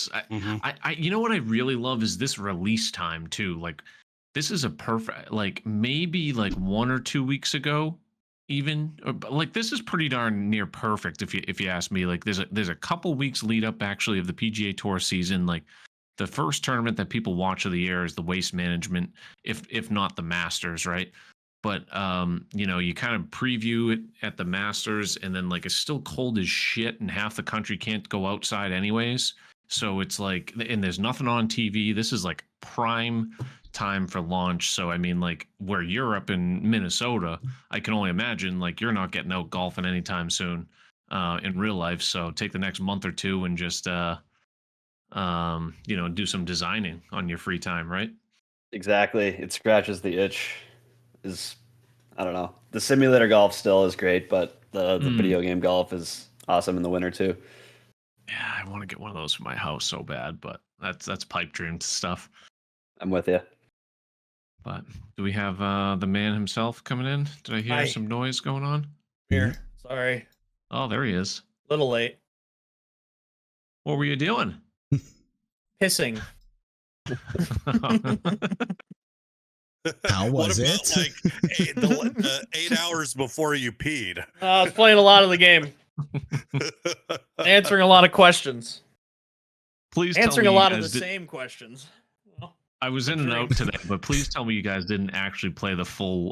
It's Mhm. you know what I really love is this release time too. Like this is a perfect like maybe like 1 or 2 weeks ago, even but like this is pretty darn near perfect if you ask me. Like there's a couple weeks lead up actually of the PGA Tour season. Like the first tournament that people watch of the year is the Waste Management, if not the Masters, right? But you kind of preview it at the Masters, and then like it's still cold as shit, and half the country can't go outside anyways. So it's like, and there's nothing on TV. This is like prime time for launch. So I mean, like where you're up in Minnesota, I can only imagine like you're not getting out golfing anytime soon in real life. So take the next month or two and just do some designing on your free time, right? Exactly. It scratches the itch. Is I don't know. The simulator golf still is great, but the Mm. video game golf is awesome in the winter too. Yeah, I want to get one of those for my house so bad, but that's pipe dream stuff. I'm with you. But do we have the man himself coming in? Did I hear Hi. some noise going on? Here. Sorry. Oh, there he is. Little late. What were you doing? Pissing. How What was about it? like 8 hours before you peed? I was playing a lot of the game, answering a lot of questions, Please tell answering me a you lot of the guys did- same questions. I was in and out today, but please tell me you guys didn't actually play the full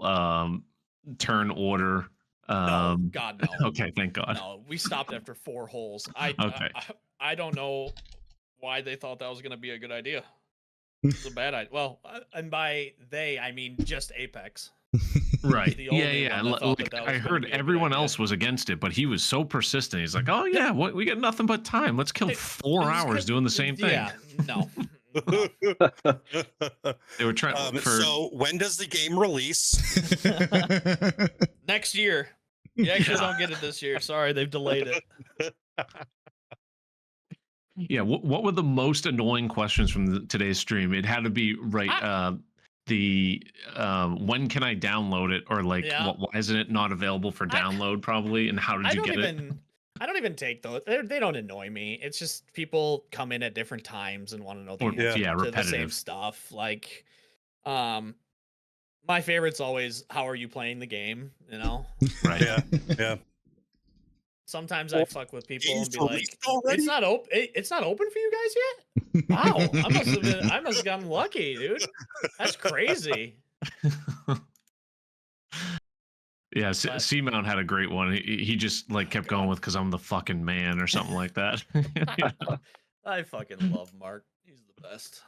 turn order. No, God no. Okay, thank God. No, we stopped after 4 holes. Okay. I don't know why they thought that was going to be a good idea. It's a bad idea. Well, and by they, I mean just Apex. Right. The Yeah, only yeah. one that thought Like, that I was gonna heard be a good everyone idea. else was against it, but he was so persistent. He's like, "Oh yeah, what we got nothing but time. Let's kill 4 It's hours 'cause- doing the same thing." Yeah, no. They were trying for. So when does the game release? Next year. You actually don't get it this year. Sorry, they've delayed it. Yeah, what were the most annoying questions from today's stream? It had to be right. When can I download it, or like Yeah. why isn't it not available for download? Probably, and how did you get it? I don't even take those. They don't annoy me. It's just people come in at different times and want to know the Or- answer yeah, to the same repetitive. stuff. Like, my favorite's always, how are you playing the game? You know. Right. Yeah. Sometimes I fuck with people and be Game's like, released already? "It's not open. It's not open for you guys yet." Wow, I must have gotten lucky, dude. That's crazy. Yeah, But- Seamount had a great one. He just like kept going with "'cause I'm the fucking man" or something like that. I fucking love Mark. He's the best.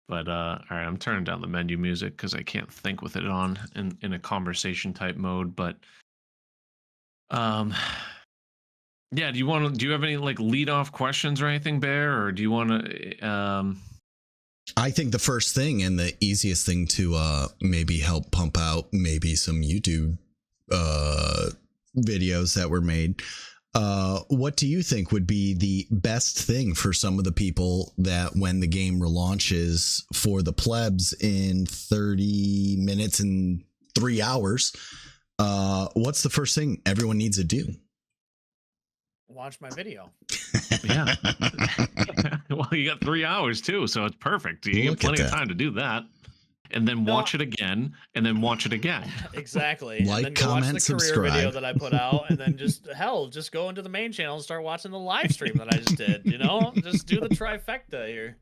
But all right, I'm turning down the menu music because I can't think with it on in a conversation type mode. But yeah, do you have any like lead off questions or anything, Bear, or do you want to I think the first thing and the easiest thing to maybe help pump out maybe some YouTube videos that were made. What do you think would be the best thing for some of the people that when the game relaunches for the plebs in 30 minutes and 3 hours? What's the first thing everyone needs to do? Watch my video. yeah. Well, you got 3 hours too, so it's perfect. You Look get at plenty of that. time to do that. And then watch it again, and then watch it again. Exactly. Like, and then go watch comment, the career video subscribe. that I put out, and then just go into the main channel and start watching the live stream that I just did. You know, just do the trifecta here.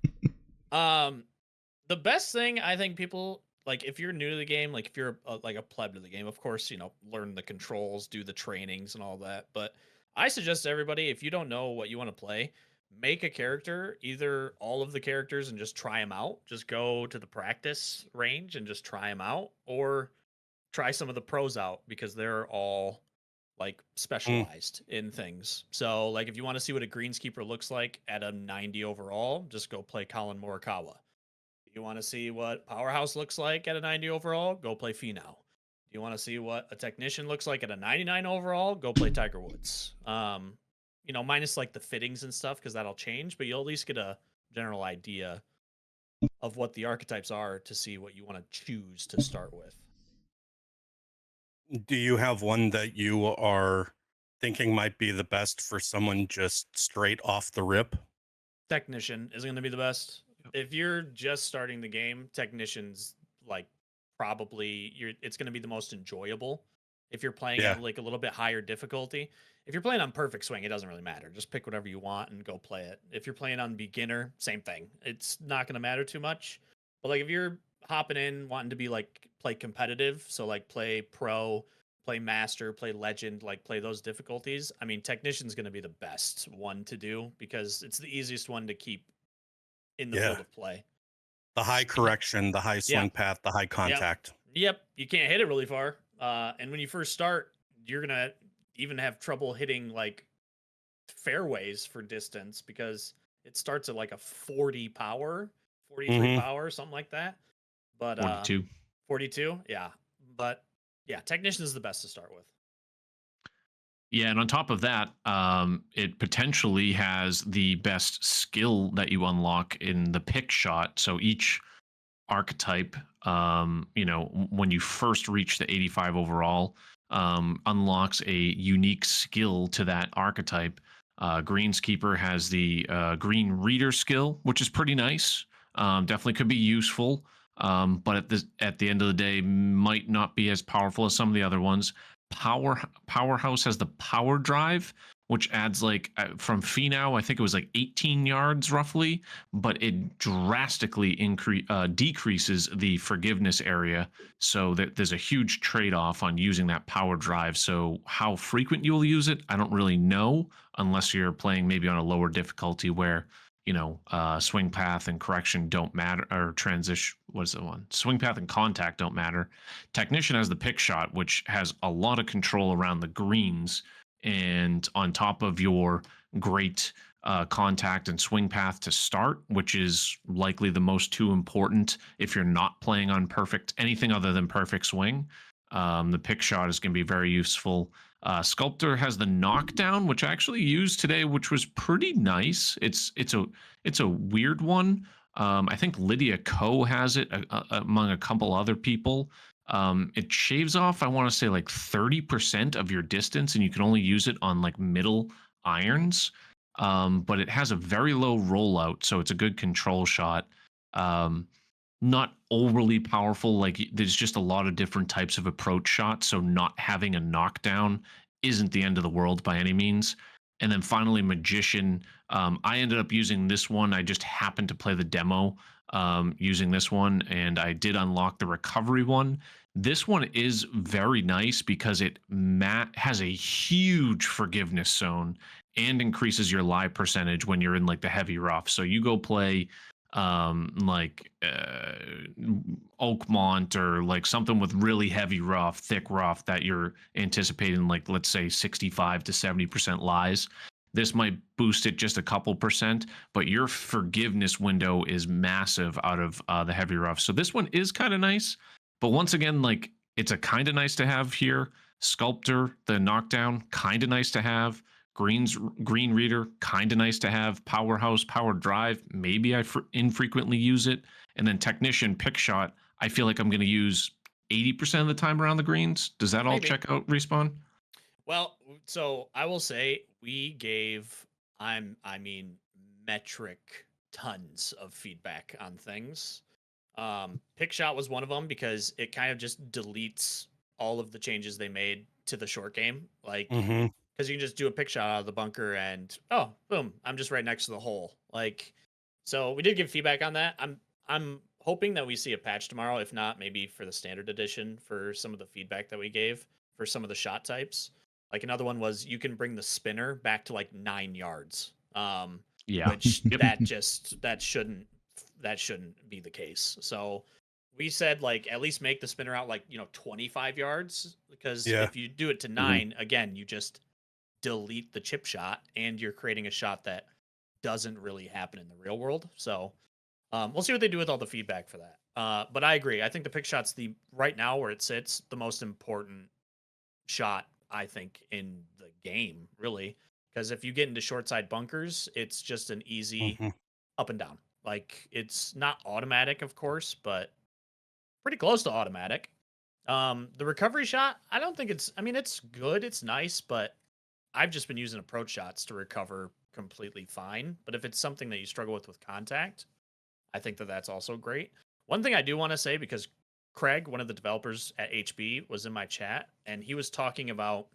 The best thing I think people like, if you're new to the game, like if you're like a pleb to the game, of course, learn the controls, do the trainings and all that. But I suggest to everybody, if you don't know what you want to play, make a character, either all of the characters, and just try them out. Just go to the practice range and just try them out, or try some of the pros out, because they're all like specialized in things. So like if you want to see what a greenskeeper looks like at a 90 overall, just go play Colin Morikawa. If you want to see what Powerhouse looks like at a 90 overall, go play Finau. If you want to see what a technician looks like at a 99 overall, go play Tiger Woods. Minus like the fittings and stuff, because that'll change, but you'll at least get a general idea of what the archetypes are to see what you want to choose to start with. Do you have one that you are thinking might be the best for someone just straight off the rip? Technician is going to be the best. If you're just starting the game, Technician's like probably it's going to be the most enjoyable. If you're playing Yeah. at like a little bit higher difficulty, if you're playing on Perfect Swing, it doesn't really matter. Just pick whatever you want and go play it. If you're playing on beginner, same thing. It's not going to matter too much. But like if you're hopping in wanting to be like play competitive, so like play pro, play master, play legend, like play those difficulties, I mean Technician's going to be the best one to do because it's the easiest one to keep in the Yeah. field of play. The high correction, the high swing path, the high contact. Yep, you can't hit it really far. And when you first start, you're gonna even have trouble hitting like fairways for distance because it starts at like a 40 power, 43 power, something like that. But 42. 42, yeah. But yeah, Technician is the best to start with. Yeah, and on top of that, it potentially has the best skill that you unlock in the pick shot. So each archetype, when you first reach the 85 overall, unlocks a unique skill to that archetype. Greenskeeper has the Green Reader skill, which is pretty nice. Definitely could be useful, but at the end of the day, might not be as powerful as some of the other ones. Powerhouse has the Power Drive, which adds like from Finau, I think it was like 18 yards roughly, but it drastically decreases the forgiveness area. So there's a huge trade-off on using that Power Drive. So how frequent you'll use it, I don't really know, unless you're playing maybe on a lower difficulty where swing path and correction don't matter, or transition. What is the one? Swing path and contact don't matter. Technician has the pick shot, which has a lot of control around the greens, and on top of your great contact and swing path to start, which is likely the most two important if you're not playing on anything other than perfect swing. The pick shot is going to be very useful. Sculptor has the knockdown, which I actually used today, which was pretty nice. It's a weird one. I think Lydia Ko has it among a couple other people. It shaves off, I want to say, like 30% of your distance, and you can only use it on like middle irons. But it has a very low rollout, so it's a good control shot. Not overly powerful. Like there's just a lot of different types of approach shots, so not having a knockdown isn't the end of the world by any means. And then finally, Magician. I ended up using this one. I just happened to play the demo using this one, and I did unlock the recovery one. This one is very nice because it has a huge forgiveness zone and increases your lie percentage when you're in like the heavy rough. So you go play Oakmont or like something with really heavy rough, thick rough that you're anticipating, like let's say 65 to 70% lies. This might boost it just a couple percent, but your forgiveness window is massive out of the heavy rough. So this one is kind of nice, but once again, like it's a kind of nice to have here. Sculptor, the knockdown, kind of nice to have. Green Reader, kind of nice to have. Powerhouse, Power Drive, maybe I infrequently use it. And then Technician, Pick Shot, I feel like I'm going to use 80% of the time around the greens. Does that all Maybe. check out, Respawn? Well, so I will say we gave metric tons of feedback on things. Pick Shot was one of them because it kind of just deletes all of the changes they made to the short game. Like because you can just do a pick shot out of the bunker and oh, boom, I'm just right next to the hole. Like, so we did give feedback on that. I'm hoping that we see a patch tomorrow. If not, maybe for the standard edition for some of the feedback that we gave for some of the shot types. Like another one was you can bring the spinner back to like 9 yards. Yeah, which that shouldn't be the case. So we said like at least make the spinner out like 25 yards because if you do it to 9 again, you just delete the chip shot and you're creating a shot that doesn't really happen in the real world. So we'll see what they do with all the feedback for that. But I agree. I think the pick shot's right now where it sits, the most important shot, I think, in the game, really. Because if you get into short side bunkers, it's just an easy up and down. Like it's not automatic, of course, but pretty close to automatic. The recovery shot, I don't think it's good, it's nice, but I've just been using approach shots to recover completely fine. But if it's something that you struggle with contact, I think that that's also great. One thing I do want to say, because Craig, one of the developers at HB, was in my chat, and he was talking about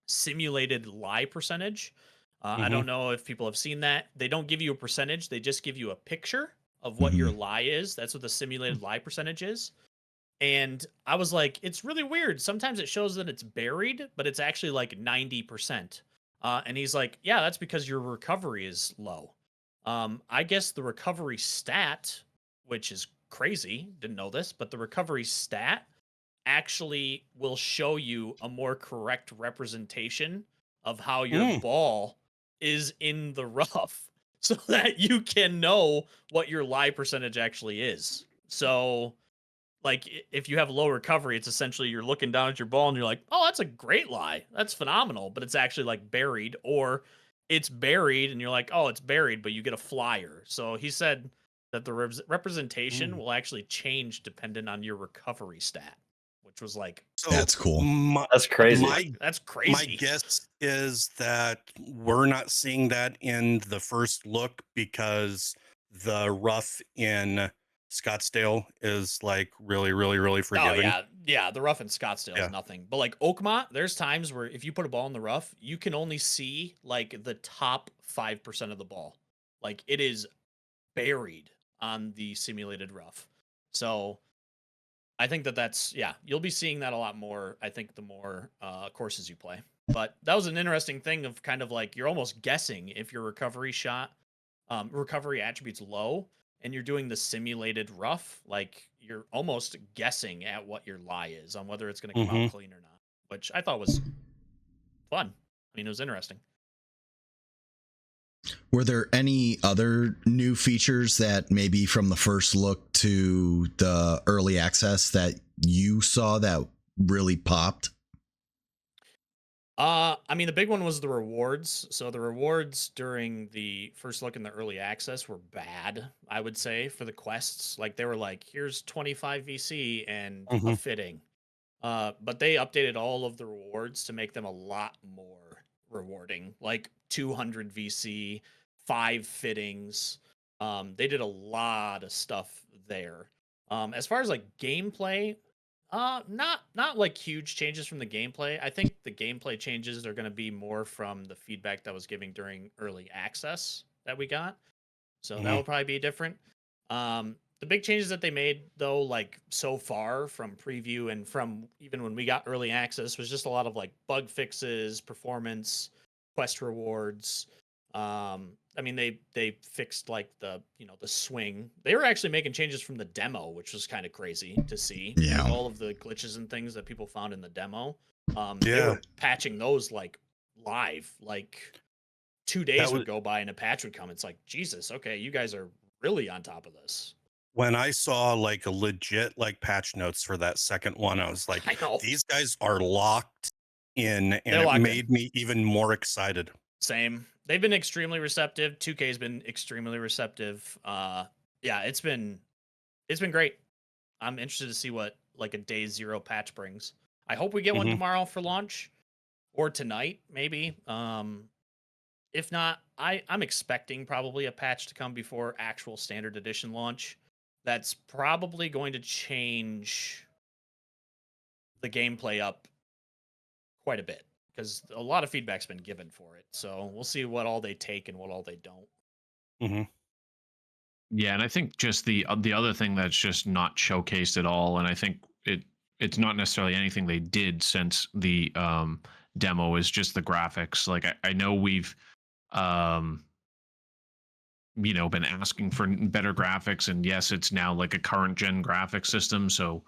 simulated lie percentage. I don't know if people have seen that. They don't give you a percentage, they just give you a picture of what your lie is. That's what the simulated lie percentage is. And I was like, it's really weird. Sometimes it shows that it's buried, but it's actually like 90%. And he's like, yeah, that's because your recovery is low. I guess the recovery stat, which is crazy, didn't know this, but the recovery stat actually will show you a more correct representation of how your ball is in the rough so that you can know what your lie percentage actually is. So, like, if you have low recovery, it's essentially you're looking down at your ball and you're like, oh, that's a great lie. That's phenomenal. But it's actually like buried, or it's buried and you're like, oh, it's buried, but you get a flyer. So he said that the representation will actually change dependent on your recovery stat, which was like, So That's cool. That's crazy. that's crazy. My guess is that we're not seeing that in the first look because the rough in Scottsdale is like really, really, really forgiving. Oh yeah. The rough in Scottsdale is nothing. But like Oakmont, there's times where if you put a ball in the rough, you can only see like the top 5% of the ball. Like it is buried on the simulated rough. So I think that's you'll be seeing that a lot more. I think the more courses you play. But that was an interesting thing of kind of like you're almost guessing if your recovery attribute's low, and you're doing the simulated rough, like you're almost guessing at what your lie is on whether it's going to come out clean or not, which I thought was fun. I mean, it was interesting. Were there any other new features that maybe from the first look to the early access that you saw that really popped? I mean, the big one was the rewards. So the rewards during the first look in the early access were bad, I would say, for the quests. Like they were like, here's 25 VC and a fitting. But they updated all of the rewards to make them a lot more rewarding, like 200 VC, 5 fittings. They did a lot of stuff there. As far as like gameplay, not like huge changes from the gameplay. I think the gameplay changes are going to be more from the feedback that was giving during early access that we got. So that will probably be different. The big changes that they made though, like so far from preview and from even when we got early access, was just a lot of like bug fixes, performance, quest rewards. I mean, they fixed like the swing. They were actually making changes from the demo, which was kind of crazy to see. Yeah. Like, all of the glitches and things that people found in the demo. They were patching those like live. Like 2 days would go by and a patch would come. It's like, Jesus, okay, you guys are really on top of this. When I saw like a legit like patch notes for that second one, I was like, these guys are locked in, and it made me even more excited. Same. They've been extremely receptive. 2K's been extremely receptive. It's been great. I'm interested to see what like a day 0 patch brings. I hope we get one tomorrow for launch, or tonight maybe. If not, I'm expecting probably a patch to come before actual standard edition launch. That's probably going to change the gameplay up quite a bit, because a lot of feedback's been given for it. So we'll see what all they take and what all they don't. Yeah, and I think just the other thing that's just not showcased at all, and I think it's not necessarily anything they did since the demo, is just the graphics. Like I know we've been asking for better graphics, and yes, it's now like a current gen graphic system, so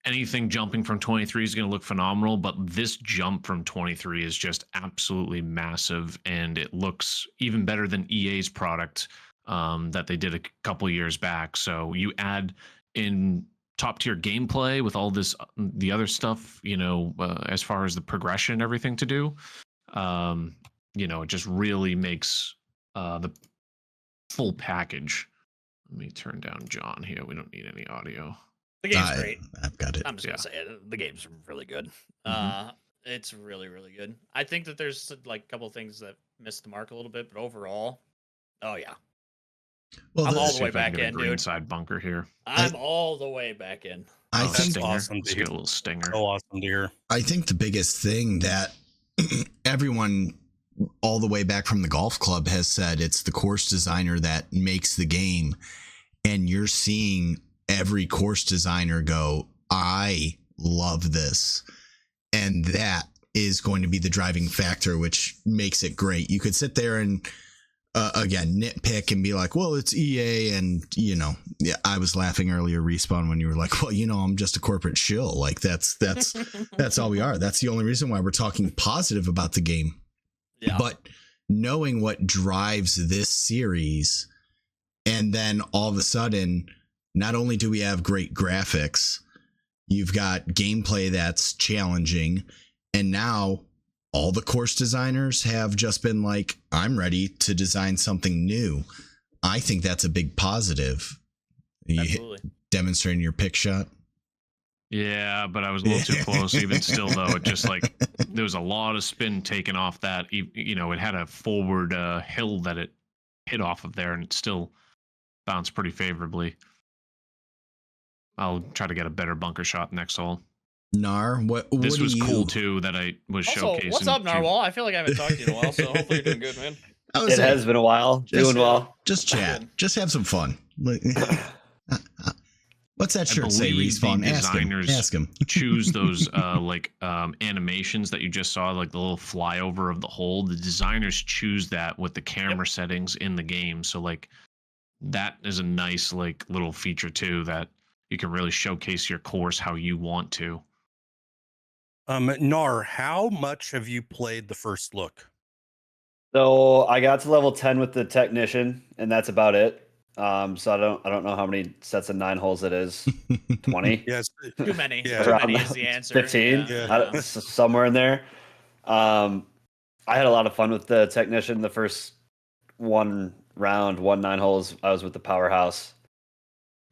anything jumping from 23 is going to look phenomenal, but this jump from 23 is just absolutely massive, and it looks even better than EA's product that they did a couple years back. So you add in top tier gameplay with all this, the other stuff, as far as the progression and everything to do, it just really makes the full package. Let me turn down John here. We don't need any audio. The game's great. I've got it. I'm just gonna say it. The game's really good. It's really, really good. I think that there's like a couple things that missed the mark a little bit, but overall, oh yeah, Well, I'm all See the way if I can back get a in, green dude. side bunker here. I'm all the way back in. I Oh, think That's awesome to Let's hear. get a little stinger. So awesome to hear. I think the biggest thing that everyone all the way back from the golf club has said, it's the course designer that makes the game. And you're seeing every course designer go, I love this. And that is going to be the driving factor, which makes it great. You could sit there and again nitpick and be like, well, it's EA, and yeah, I was laughing earlier, Respawn, when you were like, well, I'm just a corporate shill. Like that's all we are. That's the only reason why we're talking positive about the game. Yeah. But knowing what drives this series, and then all of a sudden, not only do we have great graphics, you've got gameplay that's challenging, and now all the course designers have just been like, I'm ready to design something new. I think that's a big positive. You Absolutely. demonstrating your pick shot. Yeah, but I was a little too close. Even still, though, it just like there was a lot of spin taken off that. It had a forward hill that it hit off of there, and it still bounced pretty favorably. I'll try to get a better bunker shot next hole. Nar, what This do was you... cool too that I was Also, showcasing. what's up, to- Narwhal? I feel like I haven't talked to you in a while, so hopefully you're doing good, man. I was It saying, has been a while. Just- Doing well. just chat. Good. Just have some fun. What's that I shirt say, believe the Respawn? Ask him. designers- Ask him. choose those animations that you just saw, like the little flyover of the hole. The designers choose that with the camera settings in the game. So like that is a nice like little feature too, that you can really showcase your course how you want to. Nar, how much have you played the first look? So I got to level 10 with the technician, and that's about it. So I don't know how many sets of 9 holes it is. 20? Yes. Too many. Yeah. Too many is the answer. 15? Yeah. I don't- somewhere in there. I had a lot of fun with the technician. The first one 9 holes, I was with the powerhouse.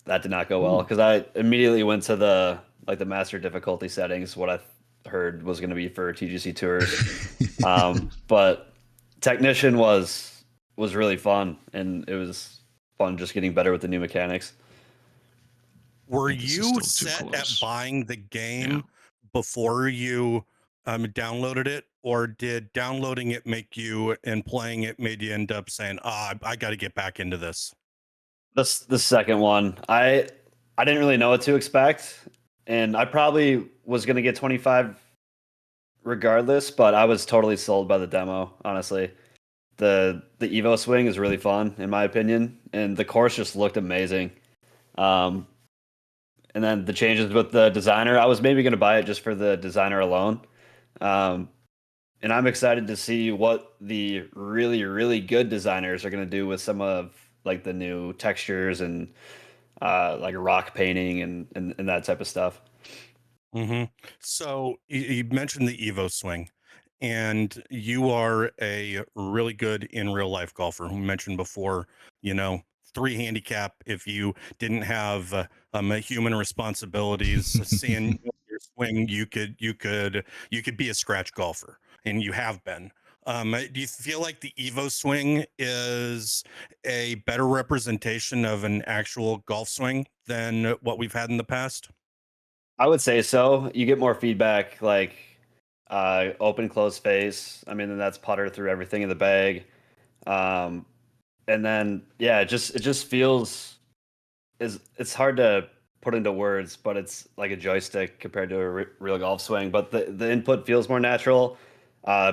That did not go well because I immediately went to the master difficulty settings, what I heard was going to be for TGC tours. But technician was really fun, and it was fun just getting better with the new mechanics. Were This is you still too set at close. buying the game Yeah. before you downloaded it, or did downloading it make you and playing it made you end up saying, I got to get back into this? The second one, I didn't really know what to expect, and I probably was going to get 25 regardless, but I was totally sold by the demo, honestly. The Evo swing is really fun, in my opinion, and the course just looked amazing. And then the changes with the designer, I was maybe going to buy it just for the designer alone. And I'm excited to see what the really, really good designers are going to do with some of like the new textures and like rock painting and that type of stuff. Mm-hmm. So you mentioned the Evo swing, and you are a really good in real life golfer who mentioned before, 3 handicap if you didn't have human responsibilities. Seeing your swing, you could be a scratch golfer, and you have been. Do you feel like the Evo swing is a better representation of an actual golf swing than what we've had in the past? I would say so. You get more feedback, like open, close face. I mean, that's putter through everything in the bag. And then, yeah, it just feels it's hard to put into words, but it's like a joystick compared to a real golf swing. But the input feels more natural.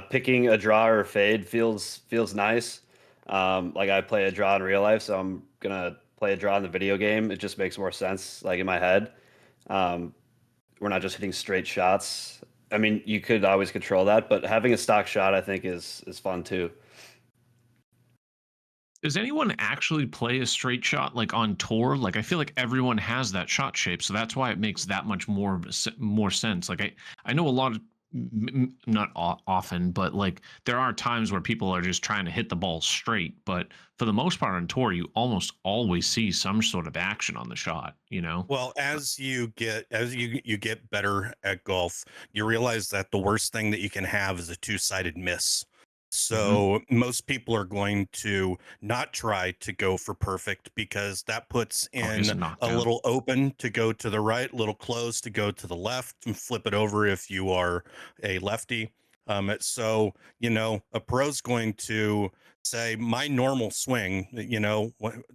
Picking a draw or a fade feels nice. Like I play a draw in real life, so I'm gonna play a draw in the video game. It just makes more sense, like in my head. We're not just hitting straight shots. I mean, you could always control that, but having a stock shot, I think, is fun too. Does anyone actually play a straight shot like on tour? Like I feel like everyone has that shot shape, so that's why it makes that much more sense. Like I know a lot of not often, but like there are times where people are just trying to hit the ball straight. But for the most part on tour, you almost always see some sort of action on the shot. You know? Well, as you get better at golf, you realize that the worst thing that you can have is a two-sided miss. So most people are going to not try to go for perfect because that puts Always a in a knockdown. little open to go to the right, little close to go to the left, and flip it over if you are a lefty. So a pro's going to say my normal swing,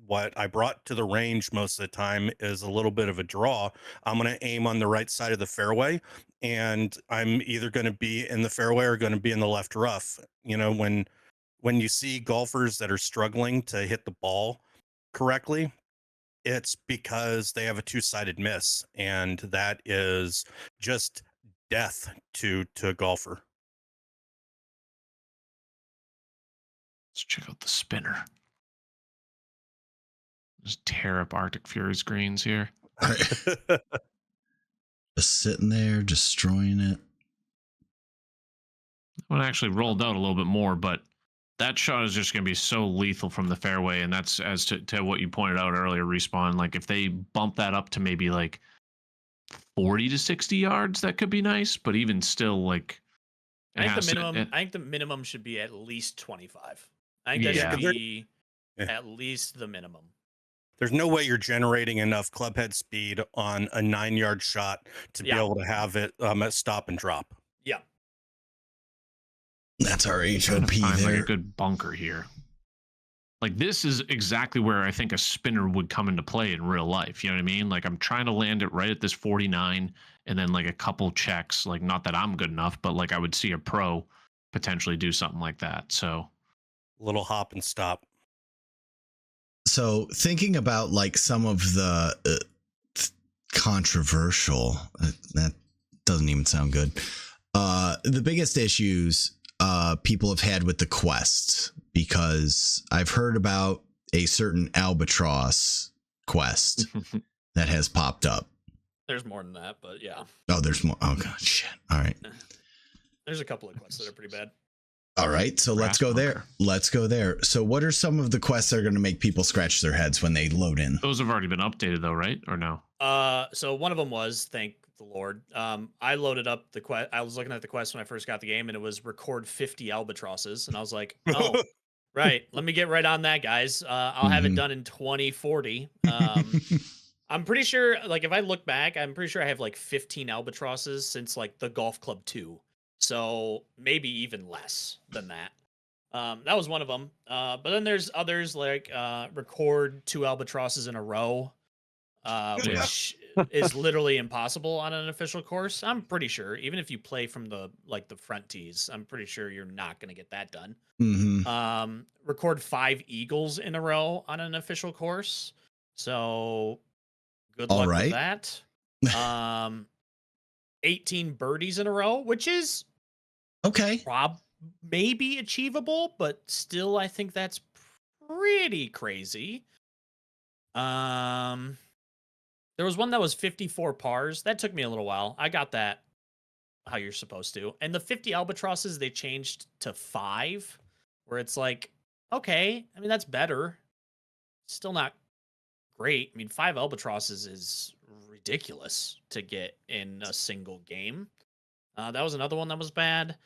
what I brought to the range most of the time is a little bit of a draw. I'm going to aim on the right side of the fairway, and I'm either going to be in the fairway or going to be in the left rough. When you see golfers that are struggling to hit the ball correctly, it's because they have a two-sided miss, and that is just death to a golfer. Let's check out the spinner. Just tear up Arctic Fury's greens here. Just sitting there, destroying it. That one actually rolled out a little bit more, but that shot is just going to be so lethal from the fairway. And that's as to what you pointed out earlier, Respawn. Like if they bump that up to maybe like 40 to 60 yards, that could be nice. But even still, like I think the minimum should be at least 25. I think that Yeah. should be Yeah. at least the minimum. There's no way you're generating enough clubhead speed on a 9-yard shot to be Yeah. able to have it at stop and drop. Yeah. That's our trying HOP to find like there. a good bunker here. Like this is exactly where I think a spinner would come into play in real life. You know what I mean? Like I'm trying to land it right at this 49 and then like a couple checks. Like not that I'm good enough, but like I would see a pro potentially do something like that. So Little hop and stop. So thinking about like some of the controversial, that doesn't even sound good. The biggest issues people have had with the quests, because I've heard about a certain albatross quest that has popped up. There's more than that, but yeah. Oh, there's more. Oh god, shit. All right. There's a couple of quests that are pretty bad. All right, so let's go there. Let's go there. So what are some of the quests that are going to make people scratch their heads when they load in? those have already been updated though, right? Or no? So one of them was, thank the Lord. I loaded up the quest. I was looking at the quest when I first got the game, and it was record 50 albatrosses, and I was like, oh, right. Let me get right on that, guys. I'll have it done in 2040. I'm pretty sure, like, if I look back, I'm pretty sure I have like 15 albatrosses since like the Golf Club 2. So maybe even less than that. That was one of them. But then there's others like record 2 albatrosses in a row, which is literally impossible on an official course. I'm pretty sure, even if you play from the front tees, I'm pretty sure you're not going to get that done. Mm-hmm. Record 5 eagles in a row on an official course. So good All luck right. with that. 18 birdies in a row, which is Okay. maybe achievable, but still I think that's pretty crazy. There was one that was 54 pars. That took me a little while. I got that how you're supposed to. And the 50 albatrosses they changed to 5, where it's like, okay, I mean that's better. Still not great. I mean 5 albatrosses is ridiculous to get in a single game. That was another one that was bad.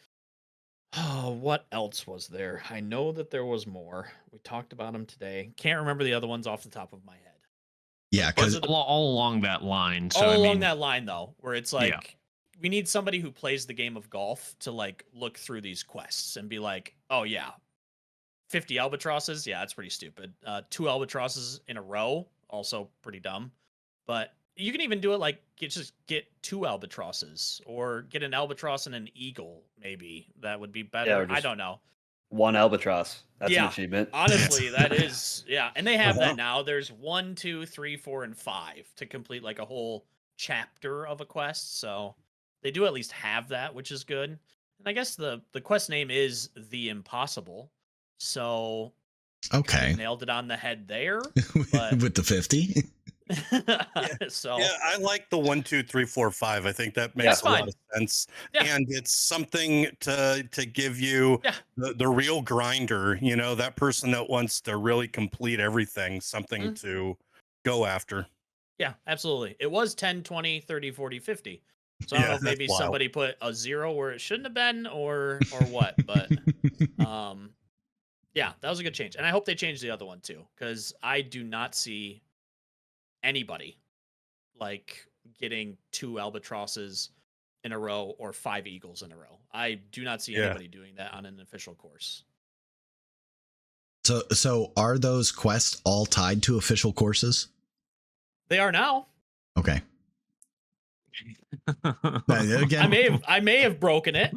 Oh, what else was there? I know that there was more. We talked about them today. Can't remember the other ones off the top of my head. Yeah, because all along that line. So All I along mean, that line, though, where it's like, Yeah. we need somebody who plays the game of golf to like look through these quests and be like, oh yeah, 50 albatrosses, yeah, that's pretty stupid. 2 albatrosses in a row, also pretty dumb. But you can even do it like just get 2 albatrosses, or get an albatross and an eagle. Maybe that would be better. or I just- don't know. One albatross. That's Yeah. an achievement. Honestly, that is, yeah. And they have Uh-huh. that now. There's 1, 2, 3, 4, and 5 to complete like a whole chapter of a quest. So they do at least have that, which is good. And I guess the quest name is The Impossible. So okay. nailed it on the head there. But- With the 50. So Yeah, I like the 1, 2, 3, 4, 5. I think that That's makes a lot fine. of sense. Yeah. And it's something to give you Yeah. the real grinder, that person that wants to really complete everything, something Mhm. to go after. Yeah, absolutely. It was 10, 20, 30, 40, 50. So I don't know Yeah, if that's maybe wild. somebody put a 0 where it shouldn't have been or what, but yeah, that was a good change. And I hope they change the other one too, because I do not see anybody like getting 2 albatrosses in a row or 5 eagles in a row. I do not see Yeah. anybody doing that on an official course. So are those quests all tied to official courses? They are now. Okay. I Again, may have broken it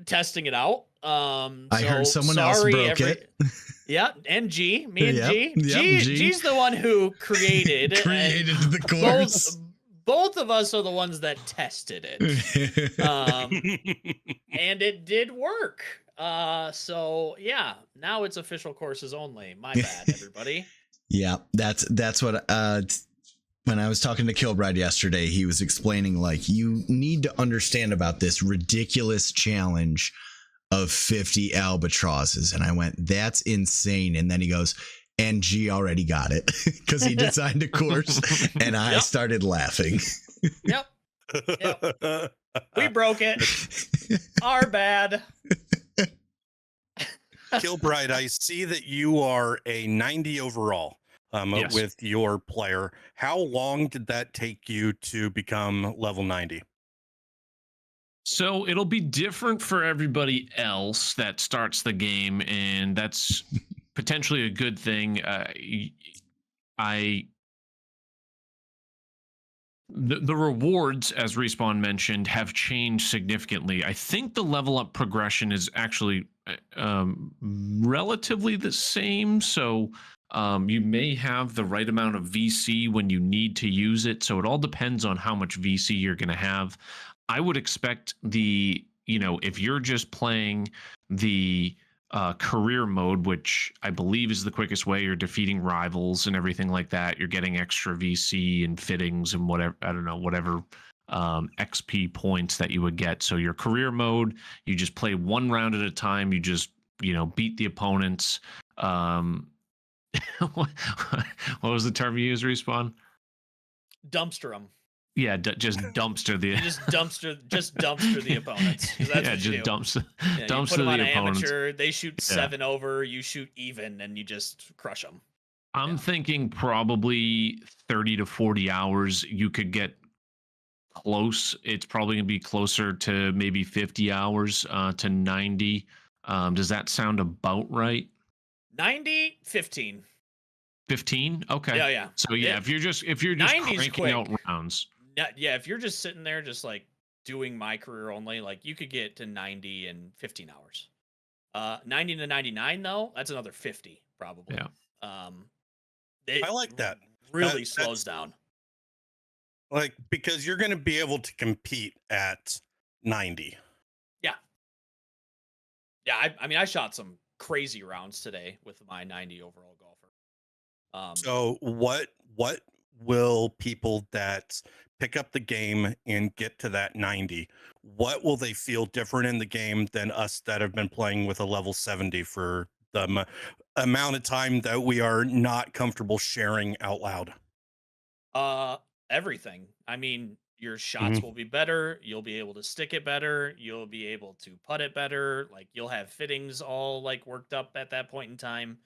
testing it out. I heard So someone else sorry, broke it. Yeah, and me and Yep, G. yep, G. G's the one who created it, created and the course. both of us are the ones that tested it. And it did work. So yeah, now it's official courses only. My bad, everybody. Yeah, that's what when I was talking to Kilbride yesterday, he was explaining like you need to understand about this ridiculous challenge of 50 albatrosses, and I went, that's insane. And then he goes, and G already got it because he designed a course, and I Yep. started laughing. Yep, we broke it. Our bad. Kilbride, I see that you are a 90 overall Yes. with your player. How long did that take you to become level 90? So it'll be different for everybody else that starts the game, and that's potentially a good thing. The rewards, as Respawn mentioned, have changed significantly. I think the level up progression is actually relatively the same. So you may have the right amount of VC when you need to use it. So it all depends on how much VC you're going to have. I would expect if you're just playing the career mode, which I believe is the quickest way, you're defeating rivals and everything like that. You're getting extra VC and fittings and whatever, I don't know, whatever XP points that you would get. So your career mode, you just play one round at a time. You just, beat the opponents. What was the term you used, Respawn? Dumpster them. Yeah, just dumpster the. You just dumpster the opponents. 'Cause that's yeah, what just you do. dumpster Yeah, you put dumpster them on the opponents. amateur. They shoot 7 over. You shoot even, and you just crush them. I'm thinking probably 30 to 40 hours. You could get close. It's probably gonna be closer to maybe 50 hours to 90. Does that sound about right? 90, 15. 15? Okay. Yeah. So yeah, if you're just 90's cranking quick. out rounds. Yeah, if you're just sitting there just like doing my career only, like you could get to 90 in 15 hours. 90 to 99 though, that's another 50 probably. Yeah. I like that. Really That- slows that's- down. Like, because you're going to be able to compete at 90. Yeah, I mean I shot some crazy rounds today with my 90 overall golfer. So what will people that pick up the game and get to that 90, what will they feel different in the game than us that have been playing with a level 70 for the amount of time that we are not comfortable sharing out loud? Everything. I mean, your shots will be better, you'll be able to stick it better, you'll be able to putt it better, like you'll have fittings all like worked up at that point in time.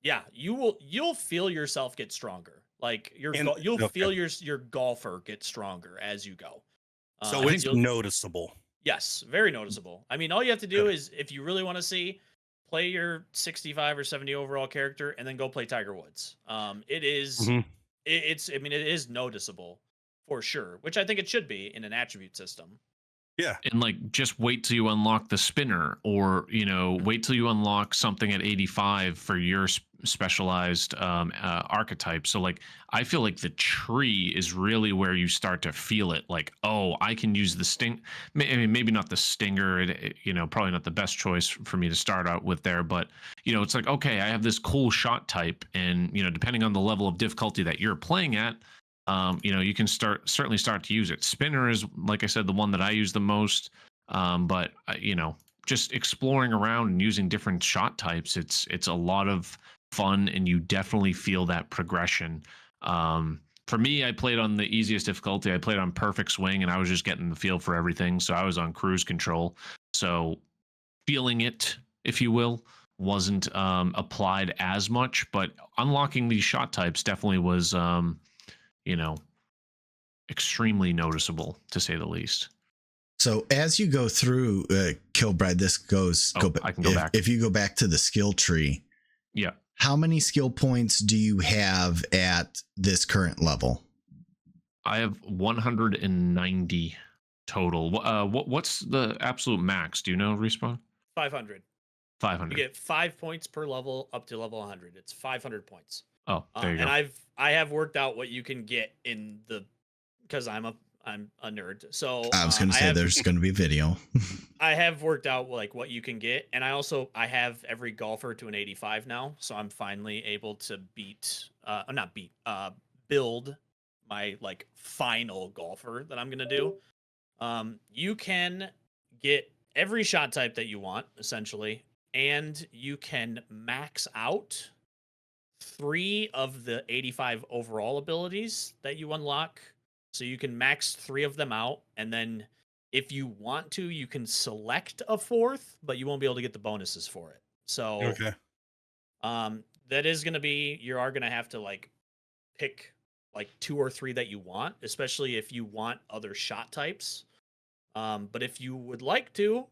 Yeah, you'll feel yourself get stronger. Like you'll feel your golfer get stronger as you go. So it's you'll- noticeable. Yes, very noticeable. I mean, all you have to do is if you really want to see, play your 65 or 70 overall character and then go play Tiger Woods. It is Mhm. it is noticeable for sure, which I think it should be in an attribute system. Yeah. And like just wait till you unlock the spinner, or wait till you unlock something at 85 for your specialized archetype. So like I feel like the tree is really where you start to feel it, like, oh, I can use the sting. I mean, maybe not the stinger, probably not the best choice for me to start out with there, but it's like, okay, I have this cool shot type, and depending on the level of difficulty that you're playing at, you can certainly start to use it. Spinner is, like I said, the one that I use the most. But just exploring around and using different shot types, it's a lot of fun, and you definitely feel that progression. For me, I played on the easiest difficulty. I played on perfect swing, and I was just getting the feel for everything. So I was on cruise control. So feeling it, if you will, wasn't applied as much, but unlocking these shot types definitely was extremely noticeable, to say the least. So as you go through Kilbride, this goes. I can go back. If you go back to the skill tree, Yeah. how many skill points do you have at this current level? I have 190 total. What's the absolute max? Do you know, Respawn? 500. 500. You get 5 points per level up to level 100. It's 500 points. Oh, there you go. And I have worked out what you can get in the, because I'm a nerd. So I was going to say there's going to be video. I have worked out like what you can get, and I have every golfer to an 85 now, so I'm finally able to build my like final golfer that I'm gonna do. You can get every shot type that you want essentially, and you can max out 3 of the 85 overall abilities that you unlock. So you can max 3 of them out, and then if you want to, you can select a 4th, but you won't be able to get the bonuses for it. So Okay. that is going to be, you are going to have to like pick like 2 or 3 that you want, especially if you want other shot types. But if you would like to,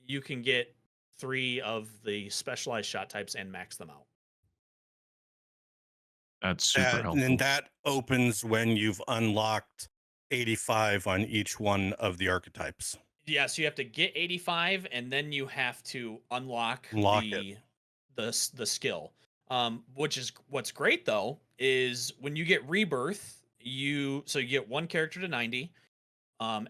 you can get 3 of the specialized shot types and max them out. That's super helpful. And that opens when you've unlocked 85 on each one of the archetypes. Yeah, so you have to get 85, and then you have to unlock the skill. Which is what's great though is when you get rebirth, you get one character to 90.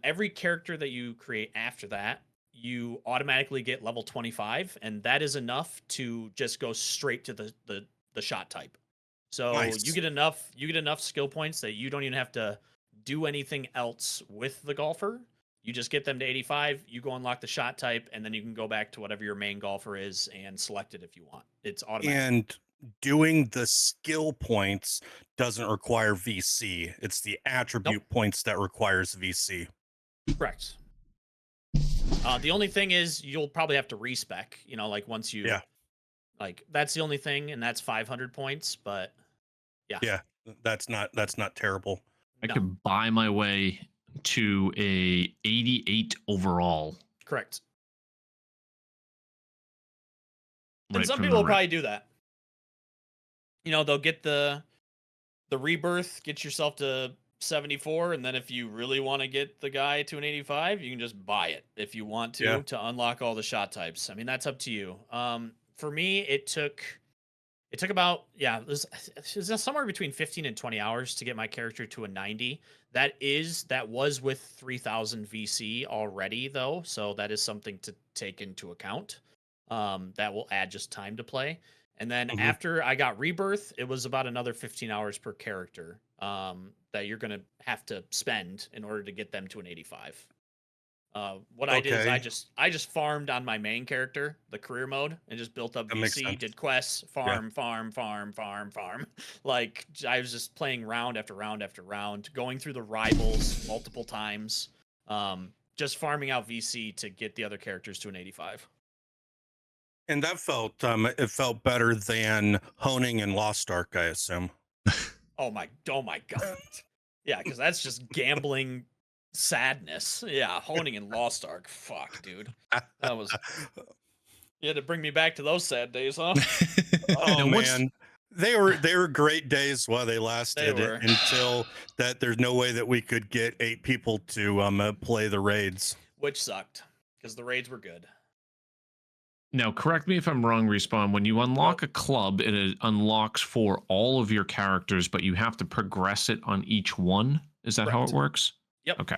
Every character that you create after that, you automatically get level 25, and that is enough to just go straight to the shot type. So Nice. you get enough skill points that you don't even have to do anything else with the golfer. You just get them to 85, you go unlock the shot type, and then you can go back to whatever your main golfer is and select it if you want. It's automatic. And doing the skill points doesn't require VC. It's the attribute points that requires VC. Correct. The only thing is you'll probably have to respec, like once you like that's the only thing, and that's 500 points, but yeah, that's not terrible. I could buy my way to a 88 overall. Correct. Right, and some from people the will probably do that. They'll get the rebirth, get yourself to 74, and then if you really want to get the guy to an 85, you can just buy it if you want to unlock all the shot types. I mean, that's up to you. For me, it took about it was somewhere between 15 and 20 hours to get my character to a 90. That was with 3000 VC already though, so that is something to take into account. That will add just time to play. And then after I got rebirth, it was about another 15 hours per character that you're gonna have to spend in order to get them to an 85. What I did is I just farmed on my main character, the career mode, and just built up VC, did quests, farm. Like I was just playing round after round after round, going through the rivals multiple times, just farming out VC to get the other characters to an 85. And that felt better than honing in Lost Ark, I assume. Oh my god. Yeah, because that's just gambling sadness. Yeah, honing in Lost Ark. Fuck, dude. That was. You had to bring me back to those sad days, huh? Oh man, they were great days while they lasted. They were. Until that, there's no way that we could get 8 people to play the raids. which sucked because the raids were good. Now, correct me if I'm wrong, Respawn. When you unlock a club, it unlocks for all of your characters, but you have to progress it on each one. Is that how it Correct. works? Yep. Okay.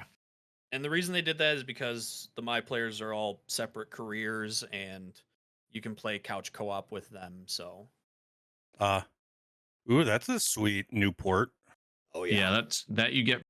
And the reason they did that is because the My players are all separate careers and you can play couch co-op with them. So, Ooh, that's a sweet new port. oh Yeah, that's that you get